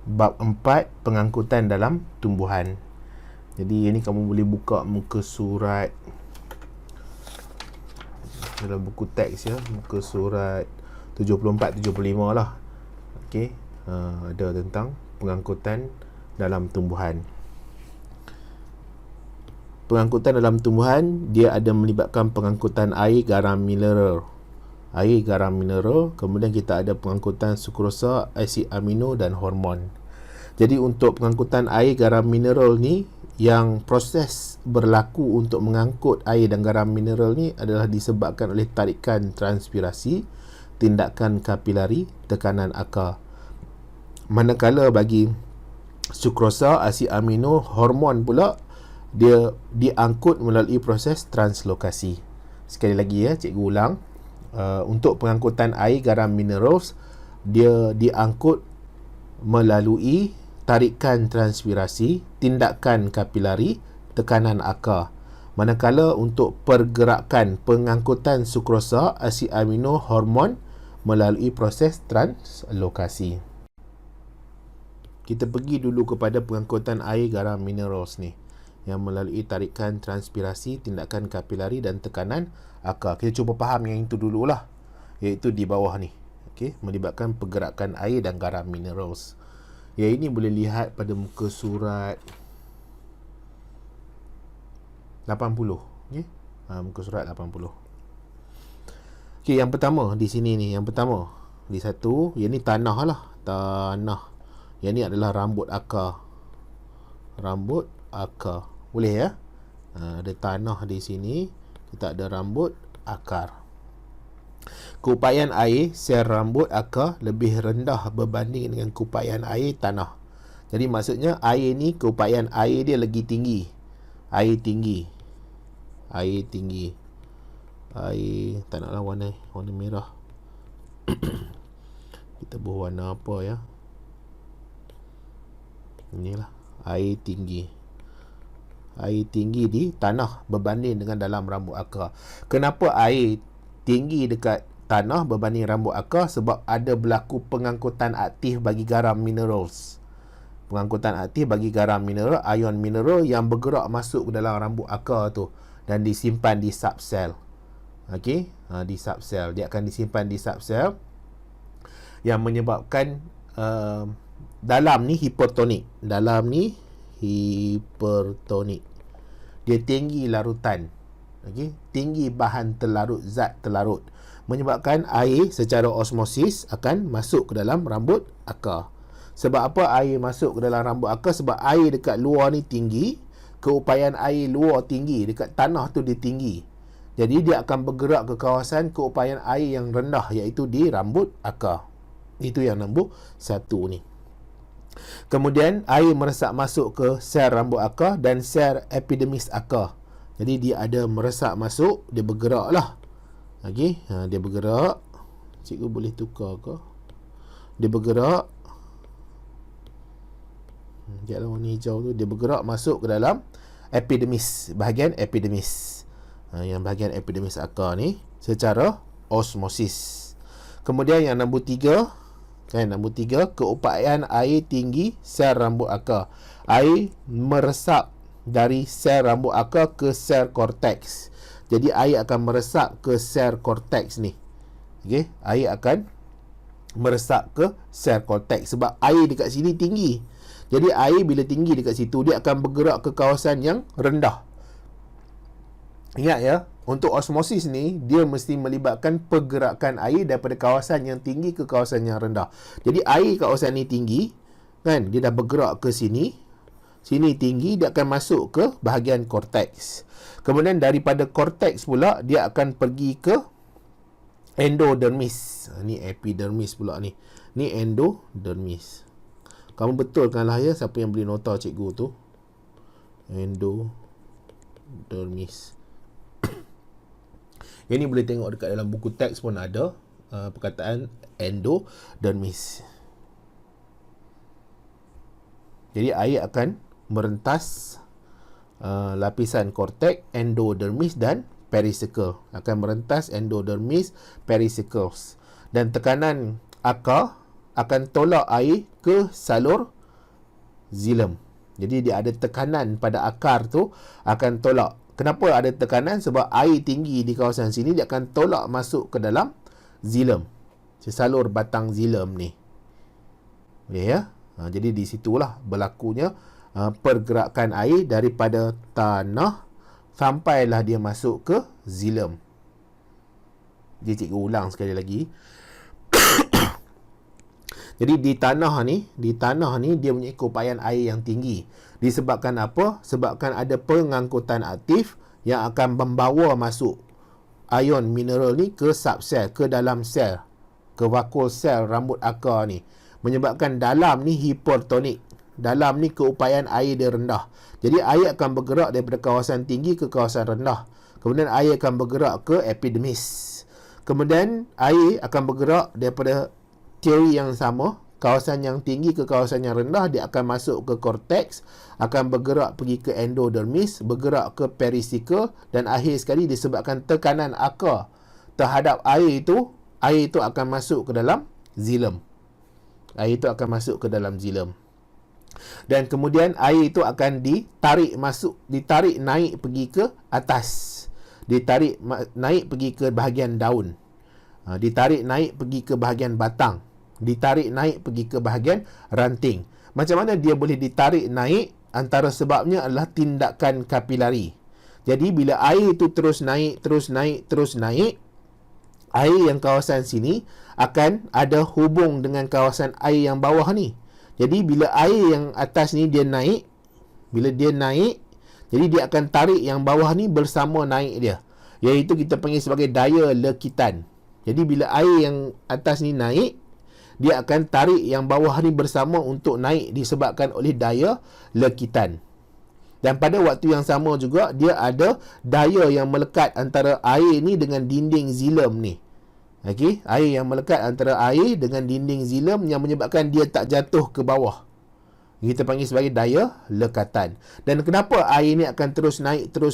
Bab 4, pengangkutan dalam tumbuhan. Jadi ini kamu boleh buka muka surat dalam buku teks ya, muka surat 74-75 lah. Okey, ada tentang pengangkutan dalam tumbuhan. Pengangkutan dalam tumbuhan dia ada melibatkan pengangkutan air, garam mineral. Air, garam mineral, kemudian kita ada pengangkutan sukrosa, asid amino dan hormon. Jadi untuk pengangkutan air, garam mineral ni, yang proses berlaku untuk mengangkut air dan garam mineral ni adalah disebabkan oleh tarikan transpirasi, tindakan kapilari, tekanan akar. Manakala bagi sukrosa, asid amino, hormon pula, dia diangkut melalui proses translokasi. Sekali lagi ya, cikgu ulang. Untuk pengangkutan air, garam, minerals, dia diangkut melalui tarikan transpirasi, tindakan kapilari, tekanan akar. Manakala untuk pergerakan pengangkutan sukrosa, asid amino, hormon melalui proses translokasi. Kita pergi dulu kepada pengangkutan air, garam, minerals ni, yang melalui tarikan transpirasi, tindakan kapilari dan tekanan akar. Kita cuba faham yang itu dululah, iaitu di bawah ni. Okey, melibatkan pergerakan air dan garam minerals. Yang ini boleh lihat pada muka surat 80. Okey, muka surat 80. Okey, yang pertama di sini ni, yang pertama di satu, yang ni tanah lah, tanah. Yang ni adalah rambut akar. Rambut akar. Boleh ya? Ada tanah di sini, kita ada rambut akar. Keupayaan air sel rambut akar lebih rendah berbanding dengan keupayaan air tanah. Jadi maksudnya air ni, keupayaan air dia lagi tinggi. Air tinggi. Air tinggi. Air, tak naklah warna merah. Kita berwarna apa ya? Inilah, air tinggi. Air tinggi di tanah berbanding dengan dalam rambut akar. Kenapa air tinggi dekat tanah berbanding rambut akar? Sebab ada berlaku pengangkutan aktif bagi garam minerals. Pengangkutan aktif bagi garam mineral, ion mineral yang bergerak masuk ke dalam rambut akar tu dan disimpan di subsel. Okey, di subsel. Dia akan disimpan di subsel yang menyebabkan dalam ni hipertonik. Dalam ni hipertonik. Dia tinggi larutan. Okey, tinggi bahan terlarut, zat terlarut, menyebabkan air secara osmosis akan masuk ke dalam rambut akar. Sebab apa air masuk ke dalam rambut akar? Sebab air dekat luar ni tinggi, keupayaan air luar tinggi, dekat tanah tu dia tinggi. Jadi dia akan bergerak ke kawasan keupayaan air yang rendah, iaitu di rambut akar. Itu yang nombor 1 ni. Kemudian air meresap masuk ke sel rambut akar dan sel epidermis akar. Jadi dia ada meresap masuk, dia bergerak lah. Okey, dia bergerak. Cikgu boleh tukar ke? Dia bergerak. Lihatlah warna hijau tu, dia bergerak masuk ke dalam epidermis, bahagian epidermis. Yang bahagian epidermis akar ni secara osmosis. Kemudian yang nombor 3, nombor 3, keupayaan air tinggi sel rambut akar. Air meresap dari sel rambut akar ke sel korteks. Jadi air akan meresap ke sel korteks ni. Okey, air akan meresap ke sel korteks sebab air dekat sini tinggi. Jadi air bila tinggi dekat situ, dia akan bergerak ke kawasan yang rendah. Ingat ya, untuk osmosis ni, dia mesti melibatkan pergerakan air daripada kawasan yang tinggi ke kawasan yang rendah. Jadi air kawasan ni tinggi, kan, dia dah bergerak ke sini. Sini tinggi, dia akan masuk ke bahagian korteks. Kemudian daripada korteks pula, dia akan pergi ke endodermis. Ni epidermis pula ni. Ni endodermis. Kamu betulkanlah ya, siapa yang beli nota cikgu tu. Endodermis. Yang ni boleh tengok dekat dalam buku teks pun ada perkataan endodermis. Jadi air akan merentas lapisan korteks, endodermis dan pericycle. Akan merentas endodermis, pericycles. Dan tekanan akar akan tolak air ke salur xilem. Jadi dia ada tekanan pada akar tu akan tolak. Kenapa ada tekanan? Sebab air tinggi di kawasan sini dia akan tolak masuk ke dalam xilem, sesalur batang xilem ni. Boleh ya? Jadi di situlah berlakunya pergerakan air daripada tanah sampailah dia masuk ke xilem. Jadi cikgu ulang sekali lagi. Jadi di tanah ni dia punya keupayaan air yang tinggi. Disebabkan apa? Sebabkan ada pengangkutan aktif yang akan membawa masuk ion mineral ni ke subsel, ke dalam sel, ke vakuol sel rambut akar ni. Menyebabkan dalam ni hipertonik. Dalam ni keupayaan air dia rendah. Jadi air akan bergerak daripada kawasan tinggi ke kawasan rendah. Kemudian air akan bergerak ke epidermis. Kemudian air akan bergerak daripada teori yang sama, kawasan yang tinggi ke kawasan yang rendah, dia akan masuk ke korteks, akan bergerak pergi ke endodermis, bergerak ke perisikal, dan akhir sekali disebabkan tekanan akar terhadap air itu akan masuk ke dalam xilem. Air itu akan masuk ke dalam xilem. Dan kemudian air itu akan ditarik naik pergi ke atas. Ditarik naik pergi ke bahagian daun. Ditarik naik pergi ke bahagian batang. Ditarik naik pergi ke bahagian ranting. Macam mana dia boleh ditarik naik? Antara sebabnya adalah tindakan kapilari. Jadi bila air itu terus naik, air yang kawasan sini akan ada hubung dengan kawasan air yang bawah ni. Jadi bila air yang atas ni dia naik, jadi dia akan tarik yang bawah ni bersama naik dia. Iaitu kita panggil sebagai daya lekitan. Jadi bila air yang atas ni naik, dia akan tarik yang bawah ni bersama untuk naik disebabkan oleh daya lekitan. Dan pada waktu yang sama juga, dia ada daya yang melekat antara air ni dengan dinding xilem ni. Okey, air yang melekat antara air dengan dinding xilem yang menyebabkan dia tak jatuh ke bawah. Kita panggil sebagai daya lekatan. Dan kenapa air ni akan terus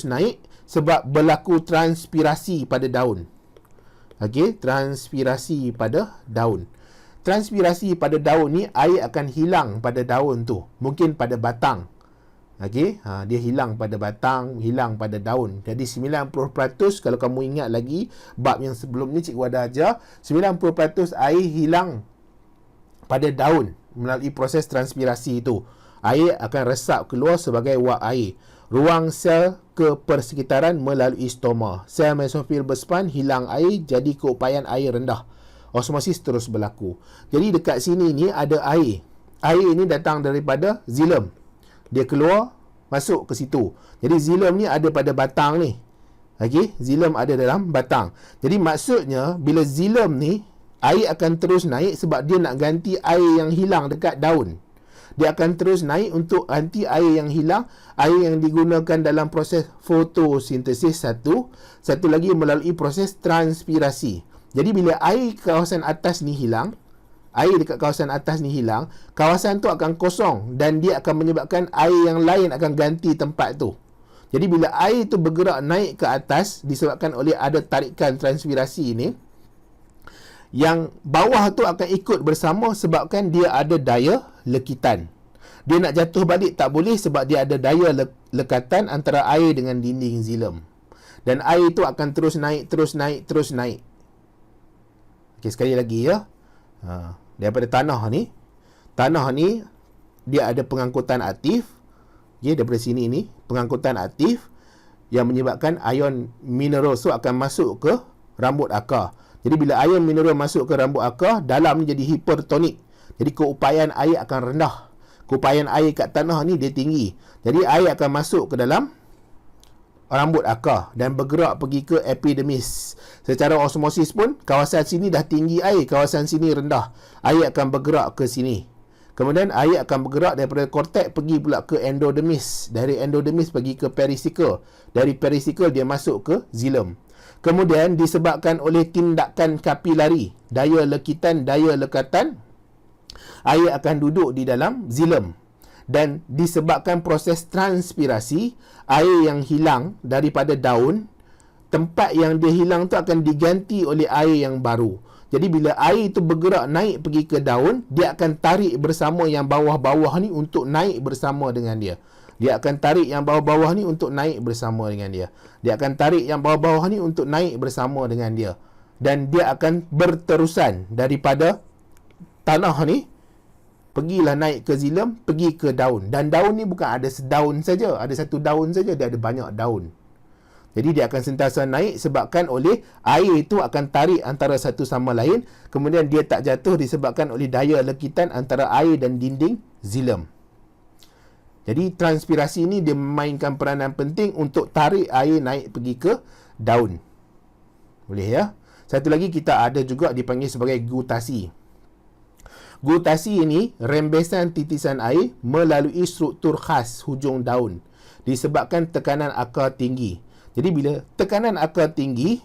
naik? Sebab berlaku transpirasi pada daun. Okey, transpirasi pada daun. Transpirasi pada daun ni, air akan hilang pada daun tu. Mungkin pada batang. Okey, dia hilang pada batang, hilang pada daun. Jadi 90% kalau kamu ingat lagi bab yang sebelum ni cikgu ada ajar, 90% air hilang pada daun melalui proses transpirasi itu. Air akan resap keluar sebagai wak air. Ruang sel ke persekitaran melalui stoma. Sel mesofil berspan hilang air, jadi keupayaan air rendah. Osmosis terus berlaku. Jadi dekat sini ni ada air. Air ni datang daripada xilem. Dia keluar, masuk ke situ. Jadi xilem ni ada pada batang ni. Okey, xilem ada dalam batang. Jadi maksudnya bila xilem ni, air akan terus naik sebab dia nak ganti air yang hilang dekat daun. Dia akan terus naik untuk ganti air yang hilang, air yang digunakan dalam proses fotosintesis satu lagi melalui proses transpirasi. Jadi bila air kawasan atas ni hilang, air dekat kawasan atas ni hilang, kawasan tu akan kosong dan dia akan menyebabkan air yang lain akan ganti tempat tu. Jadi bila air tu bergerak naik ke atas disebabkan oleh ada tarikan transpirasi ni, yang bawah tu akan ikut bersama sebabkan dia ada daya lekitan. Dia nak jatuh balik tak boleh sebab dia ada daya lekatan antara air dengan dinding xilem. Dan air tu akan terus naik. Okey, sekali lagi ya. Daripada tanah ni dia ada pengangkutan aktif. Okey, daripada sini ni pengangkutan aktif yang menyebabkan ion mineral akan masuk ke rambut akar. Jadi bila ion mineral masuk ke rambut akar, dalam ni jadi hipertonik. Jadi keupayaan air akan rendah. Keupayaan air kat tanah ni dia tinggi. Jadi air akan masuk ke dalam rambut akar dan bergerak pergi ke epidermis. Secara osmosis pun kawasan sini dah tinggi air, kawasan sini rendah. Air akan bergerak ke sini. Kemudian air akan bergerak daripada korteks pergi pula ke endodermis. Dari endodermis pergi ke perisikal. Dari perisikal dia masuk ke xilem. Kemudian disebabkan oleh tindakan kapilari, daya lekitan, daya lekatan, air akan duduk di dalam xilem. Dan disebabkan proses transpirasi, air yang hilang daripada daun, tempat yang dia hilang tu akan diganti oleh air yang baru. Jadi bila air itu bergerak naik pergi ke daun, dia akan tarik bersama yang bawah-bawah ni untuk naik bersama dengan dia. Dia akan tarik yang bawah-bawah ni untuk naik bersama dengan dia. Dia akan tarik yang bawah-bawah ni untuk naik bersama dengan dia. Dan dia akan berterusan daripada tanah ni, pergilah naik ke zilem, pergi ke daun. Dan daun ni bukan ada sedaun saja, ada satu daun saja, dia ada banyak daun. Jadi dia akan sentiasa naik sebabkan oleh air itu akan tarik antara satu sama lain. Kemudian dia tak jatuh disebabkan oleh daya lekitan antara air dan dinding zilem. Jadi transpirasi ini dia memainkan peranan penting untuk tarik air naik pergi ke daun. Boleh ya? Satu lagi kita ada juga dipanggil sebagai gutasi. Gutasi ini rembesan titisan air melalui struktur khas hujung daun disebabkan tekanan akar tinggi. Jadi bila tekanan akar tinggi,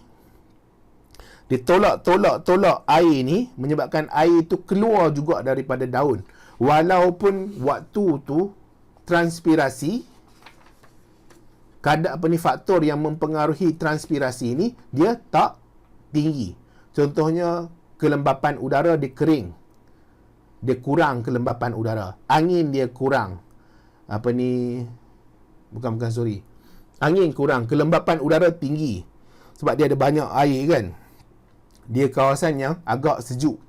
dia tolak air ni menyebabkan air itu keluar juga daripada daun. Walaupun waktu tu transpirasi, faktor yang mempengaruhi transpirasi ni dia tak tinggi. Contohnya kelembapan udara dia kering. Dia kurang kelembapan udara. Angin dia kurang. Angin kurang, kelembapan udara tinggi. Sebab dia ada banyak air kan. Dia kawasan yang agak sejuk.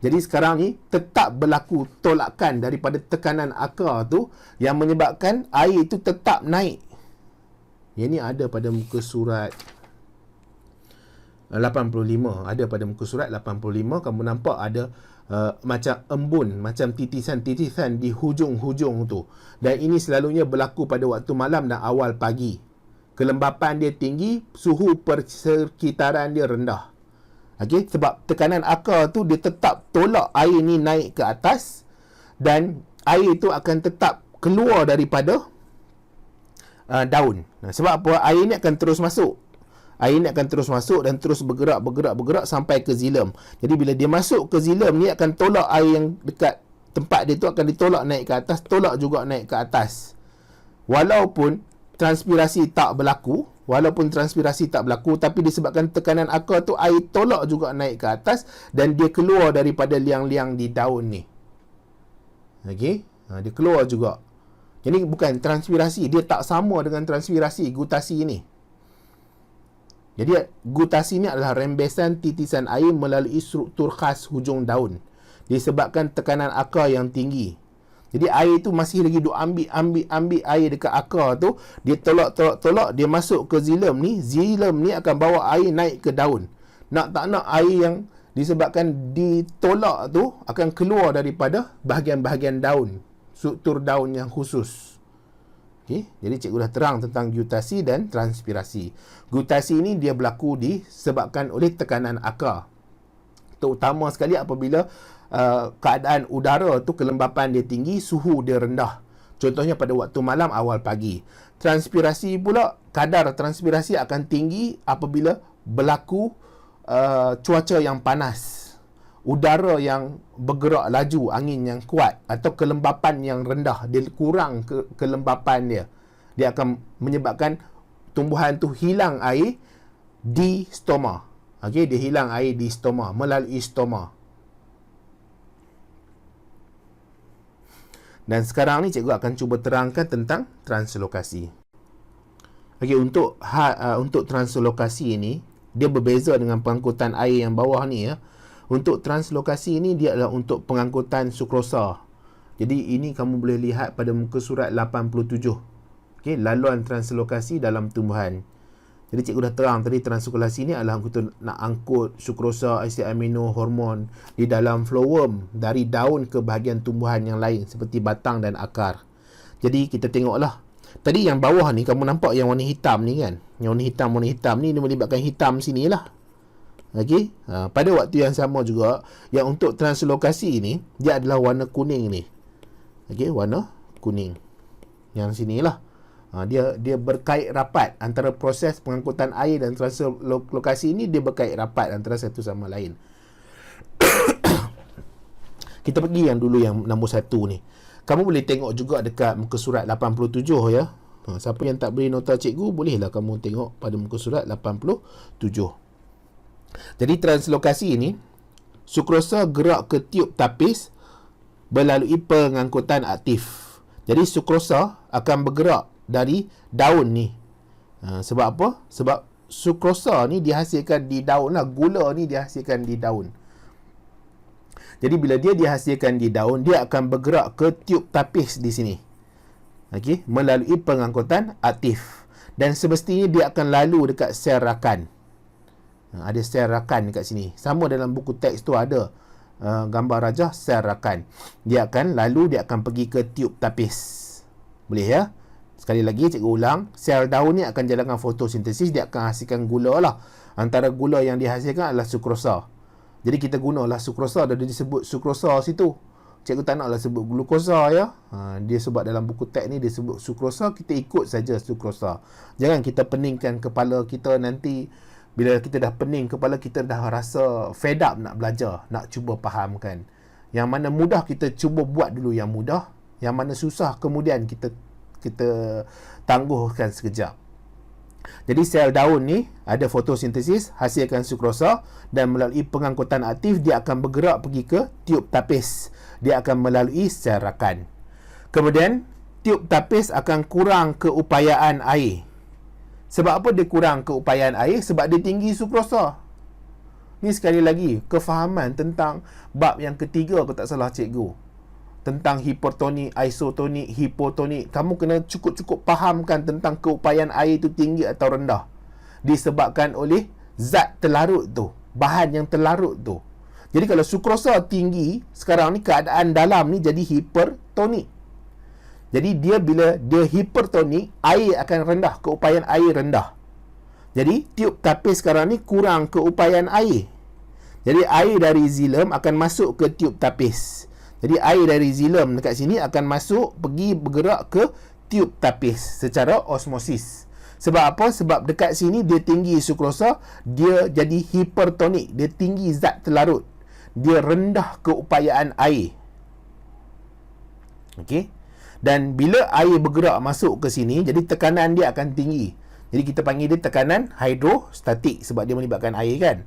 Jadi sekarang ni tetap berlaku tolakan daripada tekanan akar tu yang menyebabkan air itu tetap naik. Yang ni ada pada muka surat 85. Ada pada muka surat 85. Kamu nampak ada macam embun, macam titisan-titisan di hujung-hujung tu. Dan ini selalunya berlaku pada waktu malam dan awal pagi. Kelembapan dia tinggi, suhu persekitaran dia rendah. Okey, sebab tekanan akar tu dia tetap tolak air ni naik ke atas dan air tu akan tetap keluar daripada daun. Sebab apa? Air ni akan terus masuk. Air ni akan terus masuk dan terus bergerak sampai ke zilem. Jadi bila dia masuk ke zilem ni akan tolak air yang dekat tempat dia tu akan ditolak naik ke atas, tolak juga naik ke atas. Walaupun transpirasi tak berlaku, tapi disebabkan tekanan akar tu air tolak juga naik ke atas dan dia keluar daripada liang-liang di daun ni. Okey? Dia keluar juga. Jadi bukan transpirasi, dia tak sama dengan transpirasi gutasi ni. Jadi gutasi ni adalah rembesan titisan air melalui struktur khas hujung daun disebabkan tekanan akar yang tinggi. Jadi air tu masih lagi duk ambil air dekat akar tu, dia tolak, dia masuk ke zilem ni akan bawa air naik ke daun. Nak tak nak air yang disebabkan ditolak tu akan keluar daripada bahagian-bahagian daun, struktur daun yang khusus. Okay? Jadi cikgu dah terang tentang gutasi dan transpirasi. Gutasi ini dia berlaku disebabkan oleh tekanan akar. Terutama sekali apabila keadaan udara tu kelembapan dia tinggi, suhu dia rendah. Contohnya pada waktu malam awal pagi. Transpirasi pula, kadar transpirasi akan tinggi apabila berlaku cuaca yang panas. Udara yang bergerak laju, angin yang kuat atau kelembapan yang rendah, dia kurang kelembapan dia. Dia akan menyebabkan tumbuhan tu hilang air di stoma. Okey, dia hilang air di stoma melalui stoma. Dan sekarang ni cikgu akan cuba terangkan tentang translokasi. Okey, untuk translokasi ini dia berbeza dengan pengangkutan air yang bawah ni ya. Untuk translokasi ini dia adalah untuk pengangkutan sukrosa. Jadi ini kamu boleh lihat pada muka surat 87. Okey, laluan translokasi dalam tumbuhan. Jadi cikgu dah terang tadi translokasi ni adalah untuk nak angkut sukrosa, asid amino, hormon di dalam flowworm dari daun ke bahagian tumbuhan yang lain seperti batang dan akar. Jadi kita tengoklah. Tadi yang bawah ni kamu nampak yang warna hitam ni kan? Yang warna hitam ni dia melibatkan hitam sini lah. Okey, pada waktu yang sama juga yang untuk translokasi ni dia adalah warna kuning ni. Okey, warna kuning. Yang sinilah. Dia berkait rapat antara proses pengangkutan air dan translokasi ini, dia berkait rapat antara satu sama lain. Kita pergi yang dulu yang nombor 1 ni. Kamu boleh tengok juga dekat muka surat 87 ya. Siapa yang tak beri nota cikgu, bolehlah kamu tengok pada muka surat 87. Jadi translokasi ini sukrosa gerak ke tiub tapis melalui pengangkutan aktif. Jadi sukrosa akan bergerak dari daun ni. Sebab apa? Sebab sukrosa ni dihasilkan di daun lah. Gula ni dihasilkan di daun. Jadi bila dia dihasilkan di daun, dia akan bergerak ke tiub tapis di sini. Okey, melalui pengangkutan aktif. Dan semestinya dia akan lalu dekat sel rakan. Ada sel rakan dekat sini. Sama dalam buku teks tu ada gambar rajah sel rakan. Dia akan pergi ke tiub tapis. Boleh ya? Sekali lagi cikgu ulang, sel daun ni akan jalankan fotosintesis, dia akan hasilkan gula lah. Antara gula yang dihasilkan adalah sukrosa. Jadi kita gunalah sukrosa, dah disebut sukrosa situ. Cikgu tak naklah sebut glukosa ya. Dia sebab dalam buku teks ni dia sebut sukrosa, kita ikut saja sukrosa. Jangan kita peningkan kepala kita nanti. Bila kita dah pening kepala, kita dah rasa fed up nak belajar, nak cuba fahamkan. Yang mana mudah kita cuba buat dulu yang mudah, yang mana susah kemudian kita tangguhkan sekejap. Jadi sel daun ni ada fotosintesis, hasilkan sukrosa, dan melalui pengangkutan aktif dia akan bergerak pergi ke tiub tapis. Dia akan melalui sel rakan. Kemudian tiub tapis akan kurang keupayaan air. Sebab apa dia kurang keupayaan air? Sebab dia tinggi sukrosa. Ni sekali lagi kefahaman tentang bab yang ketiga, kalau tak salah cikgu, tentang hipertonik, isotonik, hipotonik. Kamu kena cukup-cukup fahamkan tentang keupayaan air itu tinggi atau rendah. Disebabkan oleh zat terlarut tu, bahan yang terlarut tu. Jadi kalau sukrosa tinggi, sekarang ni keadaan dalam ni jadi hipertonik. Jadi bila dia hipertonik, air akan rendah, keupayaan air rendah. Jadi tiub tapis sekarang ni kurang keupayaan air. Jadi air dari xilem akan masuk ke tiub tapis. Jadi air dari xilem dekat sini akan masuk, pergi bergerak ke tiub tapis secara osmosis. Sebab apa? Sebab dekat sini dia tinggi sukrosa, dia jadi hipertonik, dia tinggi zat terlarut, dia rendah keupayaan air. Okey. Dan bila air bergerak masuk ke sini, jadi tekanan dia akan tinggi. Jadi kita panggil dia tekanan hidrostatik sebab dia melibatkan air kan.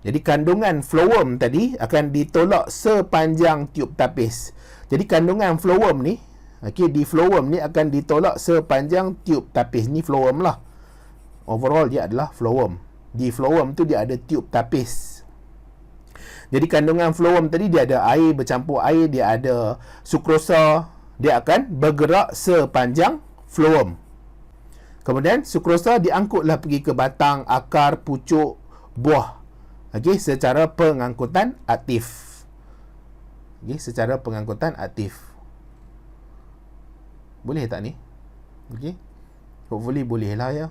Jadi kandungan phloem tadi akan ditolak sepanjang tiub tapis. Jadi kandungan phloem ni, okey, di phloem ni akan ditolak sepanjang tiub tapis. Ni phloem lah. Overall dia adalah phloem. Di phloem tu dia ada tiub tapis. Jadi kandungan phloem tadi dia ada air bercampur air, dia ada sukrosa, dia akan bergerak sepanjang phloem. Kemudian sukrosa diangkutlah pergi ke batang, akar, pucuk, buah. Okey, secara pengangkutan aktif. Okey, secara pengangkutan aktif. Boleh tak ni? Okey. Hopefully boleh lah ya.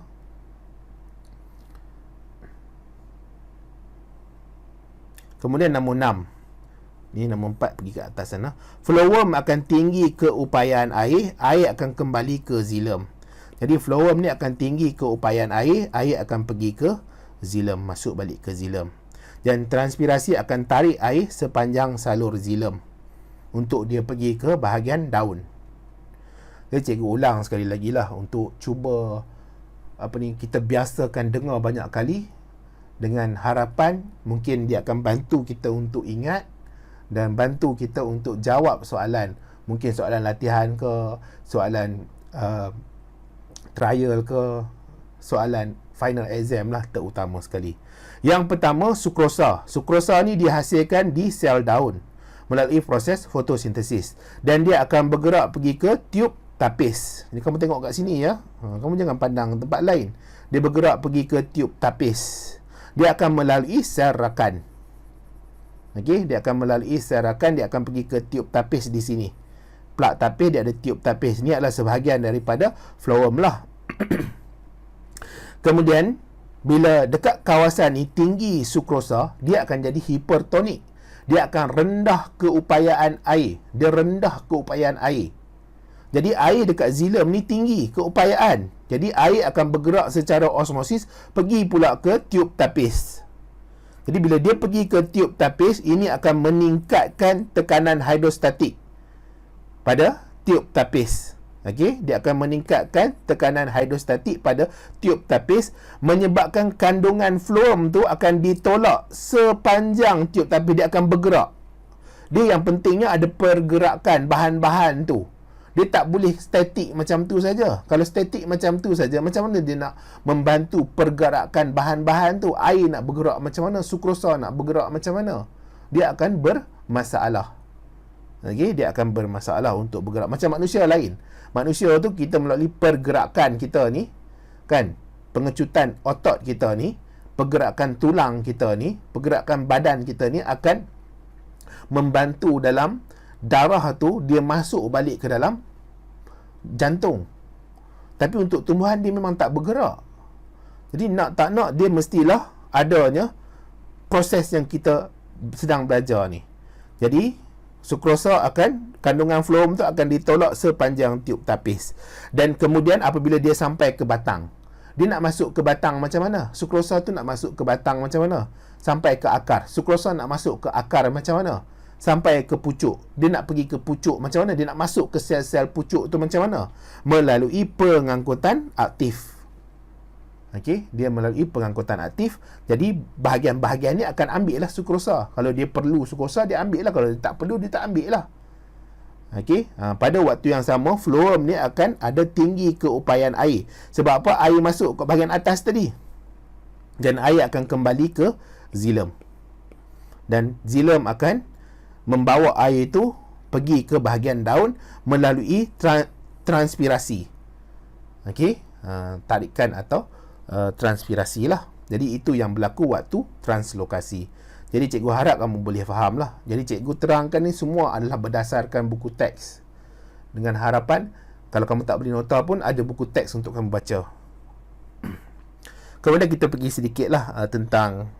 Kemudian nombor 6. Ni nombor 4 pergi ke atas sana. Phloem akan tinggi keupayaan air, air akan kembali ke xilem. Jadi phloem ni akan tinggi keupayaan air, air akan pergi ke xilem, masuk balik ke xilem. Dan transpirasi akan tarik air sepanjang salur xilem untuk dia pergi ke bahagian daun. Jadi cikgu ulang sekali lagi lah untuk cuba kita biasakan dengar banyak kali, dengan harapan mungkin dia akan bantu kita untuk ingat dan bantu kita untuk jawab soalan. Mungkin soalan latihan ke, soalan trial ke, soalan final exam lah terutama sekali. Yang pertama, sukrosa. Sukrosa ni dihasilkan di sel daun melalui proses fotosintesis. Dan dia akan bergerak pergi ke tiub tapis. Ni kamu tengok kat sini ya. Kamu jangan pandang tempat lain. Dia bergerak pergi ke tiub tapis. Dia akan melalui sel rakan. Okey, dia akan melalui sel rakan, dia akan pergi ke tiub tapis di sini. Plak tapis dia ada tiub tapis. Ni adalah sebahagian daripada phloem lah. Kemudian bila dekat kawasan ni tinggi sukrosa, dia akan jadi hipertonik. Dia akan rendah keupayaan air. Dia rendah keupayaan air. Jadi air dekat xilem ni tinggi keupayaan. Jadi air akan bergerak secara osmosis pergi pula ke tiub tapis. Jadi bila dia pergi ke tiub tapis, ini akan meningkatkan tekanan hidrostatik pada tiub tapis. Okey, dia akan meningkatkan tekanan hidrostatik pada tiub tapis, menyebabkan kandungan fluorm tu akan ditolak sepanjang tiub tapis. Dia akan bergerak. Dia yang pentingnya ada pergerakan bahan-bahan tu. Dia tak boleh statik macam tu saja. Kalau statik macam tu saja, macam mana dia nak membantu pergerakan bahan-bahan tu? Air nak bergerak macam mana? Sukrosa nak bergerak macam mana? Dia akan bermasalah. Okey, dia akan bermasalah untuk bergerak. Macam manusia lain. Manusia tu kita melalui pergerakan kita ni, kan? Pengecutan otot kita ni, pergerakan tulang kita ni, pergerakan badan kita ni akan membantu dalam darah tu dia masuk balik ke dalam jantung. Tapi untuk tumbuhan dia memang tak bergerak. Jadi nak tak nak dia mestilah adanya proses yang kita sedang belajar ni. Jadi sukrosa kandungan fluorm tu akan ditolak sepanjang tiub tapis. Dan kemudian apabila dia sampai ke batang, dia nak masuk ke batang macam mana? Sukrosa tu nak masuk ke batang macam mana? Sampai ke akar. Sukrosa nak masuk ke akar macam mana? Sampai ke pucuk. Dia nak pergi ke pucuk macam mana? Dia nak masuk ke sel-sel pucuk tu macam mana? Melalui pengangkutan aktif. Okey, dia melalui pengangkutan aktif. Jadi bahagian-bahagian ni akan ambil lah sukrosa. Kalau dia perlu sukrosa, dia ambil lah. Kalau dia tak perlu, dia tak ambil lah. Okey, pada waktu yang sama, fluorm ni akan ada tinggi keupayaan air. Sebab apa? Air masuk ke bahagian atas tadi. Dan air akan kembali ke xilem. Dan xilem akan membawa air itu pergi ke bahagian daun melalui transpirasi. Okey, tarikan atau transpirasi lah. Jadi itu yang berlaku waktu translokasi. Jadi cikgu harap kamu boleh faham lah. Jadi cikgu terangkan ni semua adalah berdasarkan buku teks, dengan harapan kalau kamu tak beli nota pun ada buku teks untuk kamu baca. Kemudian kita pergi sedikit lah tentang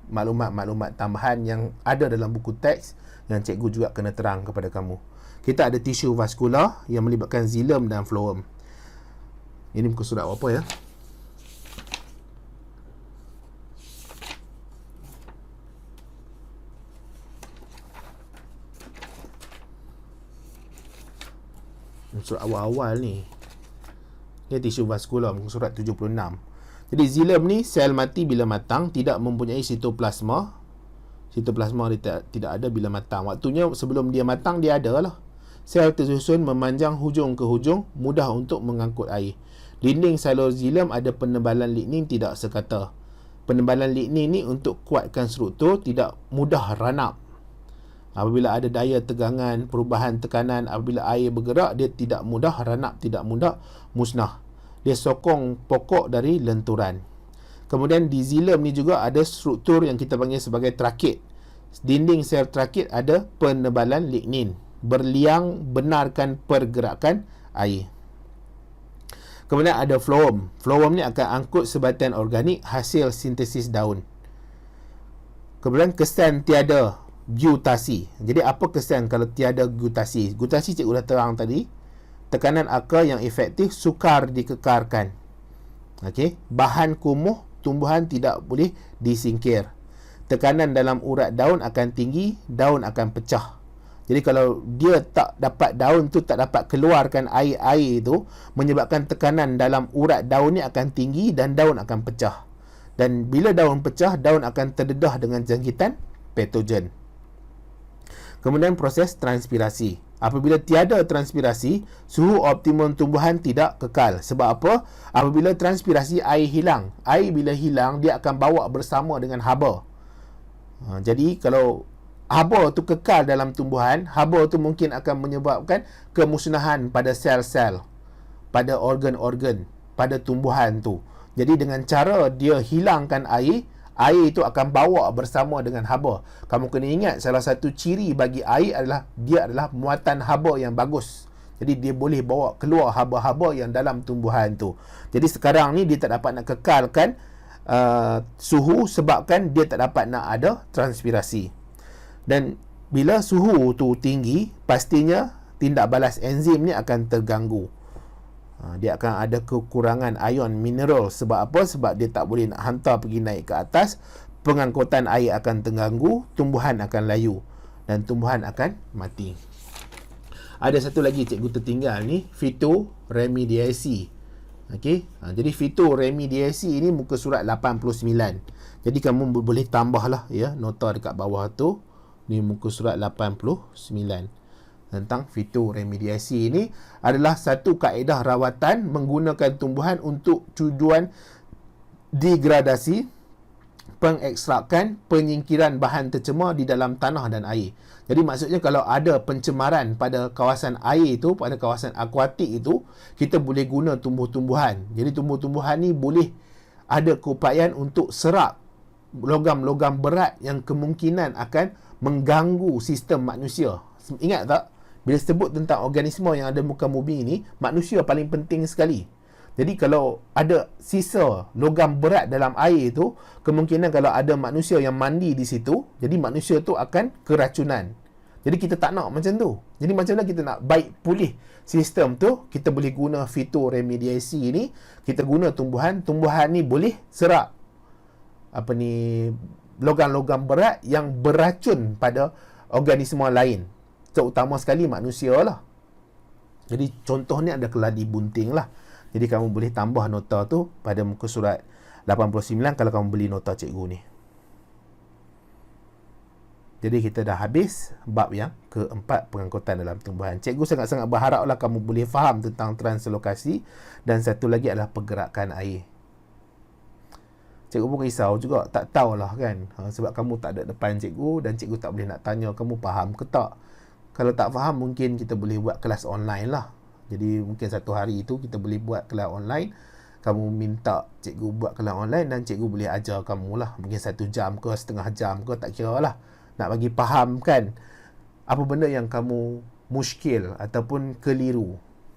maklumat-maklumat tambahan yang ada dalam buku teks yang cikgu juga kena terang kepada kamu. Kita ada tisu vaskular yang melibatkan xilem dan fluorm. Ini muka surat apa ya? Surat awal-awal ni. Ini tisu vaskular, muka surat 76. Jadi xilem ni sel mati bila matang, tidak mempunyai sitoplasma. Sitoplasma dia tidak ada bila matang. Waktunya sebelum dia matang dia ada lah. Sel tersusun memanjang hujung ke hujung, mudah untuk mengangkut air. Dinding salur xilem ada penebalan lignin tidak sekata. Penebalan lignin ni untuk kuatkan struktur, tidak mudah ranap. Apabila ada daya tegangan, perubahan tekanan, apabila air bergerak, dia tidak mudah ranap, tidak mudah musnah. Dia sokong pokok dari lenturan. Kemudian di xilem ni juga ada struktur yang kita panggil sebagai trakit. Dinding sel trakit ada penebalan lignin, berliang benarkan pergerakan air. Kemudian ada fluorm. Fluorm ni akan angkut sebatian organik hasil sintesis daun. Kemudian kesan tiada gutasi. Jadi apa kesan kalau tiada gutasi? Gutasi cikgu dah terang tadi. Tekanan akar yang efektif, sukar dikekarkan. Okey, bahan kumuh tumbuhan tidak boleh disingkir. Tekanan dalam urat daun akan tinggi, daun akan pecah. Jadi kalau dia tak dapat, daun tu tak dapat keluarkan air-air tu, menyebabkan tekanan dalam urat daun ni akan tinggi dan daun akan pecah. Dan bila daun pecah, daun akan terdedah dengan jangkitan patogen. Kemudian proses transpirasi. Apabila tiada transpirasi, suhu optimum tumbuhan tidak kekal. Sebab apa? Apabila transpirasi, air hilang. Air bila hilang, dia akan bawa bersama dengan haba. Jadi kalau haba tu kekal dalam tumbuhan, haba tu mungkin akan menyebabkan kemusnahan pada sel-sel, pada organ-organ, pada tumbuhan tu. Jadi dengan cara dia hilangkan air, air itu akan bawa bersama dengan haba. Kamu kena ingat, salah satu ciri bagi air adalah dia adalah muatan haba yang bagus. Jadi dia boleh bawa keluar haba-haba yang dalam tumbuhan tu. Jadi sekarang ni dia tak dapat nak kekalkan suhu sebabkan dia tak dapat nak ada transpirasi. Dan bila suhu tu tinggi, pastinya tindak balas enzim ni akan terganggu. Dia akan ada kekurangan ion mineral. Sebab apa? Sebab dia tak boleh nak hantar pergi naik ke atas. Pengangkutan air akan terganggu, tumbuhan akan layu dan tumbuhan akan mati. Ada satu lagi cikgu tertinggal ni, fitoremediasi. Okey, jadi fitoremediasi ini muka surat 89. Jadi kamu boleh tambahlah ya nota dekat bawah tu. Ni muka surat 89 tentang fitoremediasi. Ini adalah satu kaedah rawatan menggunakan tumbuhan untuk tujuan degradasi, pengekstrakan, penyingkiran bahan tercemar di dalam tanah dan air. Jadi maksudnya kalau ada pencemaran pada kawasan air itu, pada kawasan akuatik itu, kita boleh guna tumbuh-tumbuhan. Jadi tumbuh-tumbuhan ni boleh ada keupayaan untuk serap logam-logam berat yang kemungkinan akan mengganggu sistem manusia. Ingat tak? Bila sebut tentang organisma yang ada muka bumi ini, manusia paling penting sekali. Jadi kalau ada sisa logam berat dalam air itu, kemungkinan kalau ada manusia yang mandi di situ, jadi manusia tu akan keracunan. Jadi kita tak nak macam tu. Jadi macam mana kita nak baik pulih sistem tu? Kita boleh guna fitoremediasi ni. Kita guna tumbuhan. Tumbuhan ni boleh serap logam-logam berat yang beracun pada organisma lain. Terutama sekali manusia lah. Jadi contohnya ada keladi bunting lah. Jadi kamu boleh tambah nota tu pada muka surat 89 kalau kamu beli nota cikgu ni. Jadi kita dah habis bab yang keempat, pengangkutan dalam tumbuhan. Cikgu sangat-sangat berharaplah kamu boleh faham tentang translokasi, dan satu lagi adalah pergerakan air. Cikgu pun risau juga, tak tahulah kan. Sebab kamu tak ada depan cikgu dan cikgu tak boleh nak tanya kamu faham ke tak. Kalau tak faham mungkin kita boleh buat kelas online lah. Jadi mungkin satu hari itu kita boleh buat kelas online. Kamu minta cikgu buat kelas online dan cikgu boleh ajar kamu lah. Mungkin 1 jam ke, setengah jam ke, tak kira lah. Nak bagi faham kan apa benda yang kamu muskil ataupun keliru.